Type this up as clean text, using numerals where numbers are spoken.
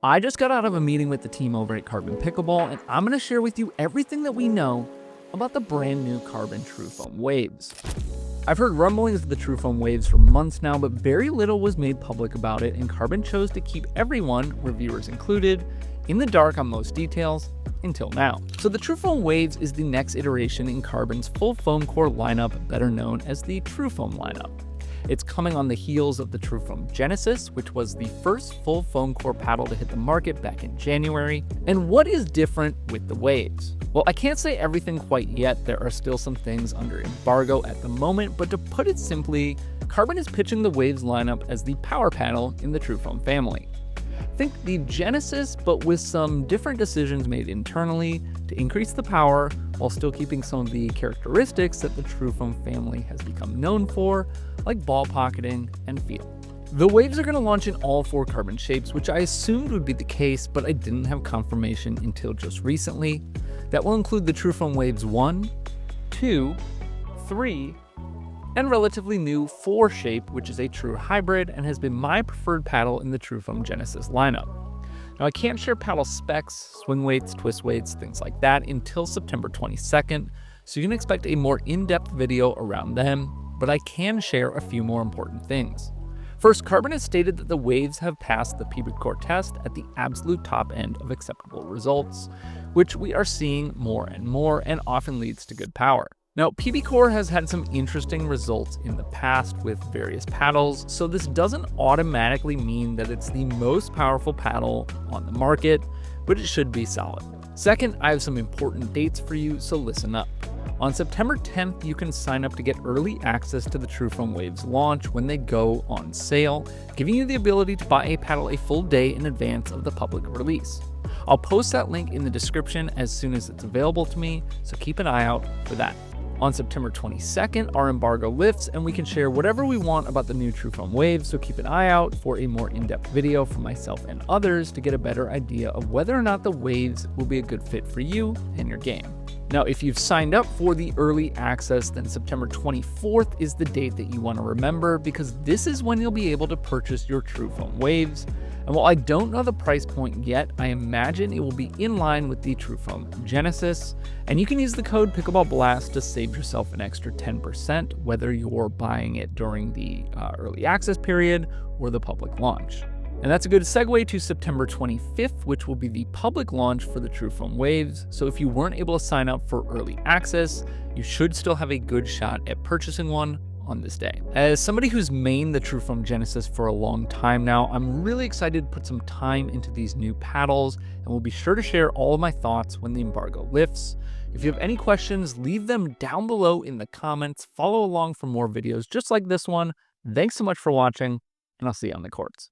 I just got out of a meeting with the team over at CRBN Pickleball, and I'm going to share with you everything that we know about the brand new CRBN Trufoam Waves. I've heard rumblings of the Trufoam Waves for months now, but very little was made public about it, and CRBN chose to keep everyone, reviewers included, in the dark on most details until now. So the Trufoam Waves is the next iteration in CRBN's full foam core lineup, better known as the Trufoam lineup. It's coming on the heels of the Trufoam Genesis, which was the first full foam core paddle to hit the market back in January. And what is different with the Waves? Well, I can't say everything quite yet. There are still some things under embargo at the moment, but to put it simply, CRBN is pitching the Waves lineup as the power paddle in the Trufoam family. Think the Genesis, but with some different decisions made internally to increase the power while still keeping some of the characteristics that the Trufoam family has become known for, like ball pocketing and feel. The Waves are going to launch in all 4 CRBN shapes, which I assumed would be the case, but I didn't have confirmation until just recently. That will include the Trufoam Waves 1, 2, 3, and relatively new 4 shape, which is a true hybrid and has been my preferred paddle in the Trufoam Genesis lineup. Now, I can't share paddle specs, swing weights, twist weights, things like that until September 22nd, so you can expect a more in-depth video around them, but I can share a few more important things. First, CRBN has stated that the Waves have passed the PB core test at the absolute top end of acceptable results, which we are seeing more and more and often leads to good power. Now, PB Core has had some interesting results in the past with various paddles, so this doesn't automatically mean that it's the most powerful paddle on the market, but it should be solid. Second, I have some important dates for you, so listen up. On September 10th, you can sign up to get early access to the Trufoam Waves launch when they go on sale, giving you the ability to buy a paddle a full day in advance of the public release. I'll post that link in the description as soon as it's available to me, so keep an eye out for that. On September 22nd, our embargo lifts and we can share whatever we want about the new Trufoam Waves, so keep an eye out for a more in-depth video from myself and others to get a better idea of whether or not the Waves will be a good fit for you and your game. Now, if you've signed up for the early access, then September 24th is the date that you want to remember, because this is when you'll be able to purchase your Trufoam Waves. And while I don't know the price point yet, I imagine it will be in line with the Trufoam Genesis. And you can use the code PickleballBlast to save yourself an extra 10%, whether you're buying it during the early access period or the public launch. And that's a good segue to September 25th, which will be the public launch for the Trufoam Waves. So if you weren't able to sign up for early access, you should still have a good shot at purchasing one on this day. As somebody who's mained the Trufoam Genesis for a long time now, I'm really excited to put some time into these new paddles, and will be sure to share all of my thoughts when the embargo lifts. If you have any questions, leave them down below in the comments. Follow along for more videos just like this one. Thanks so much for watching, and I'll see you on the courts.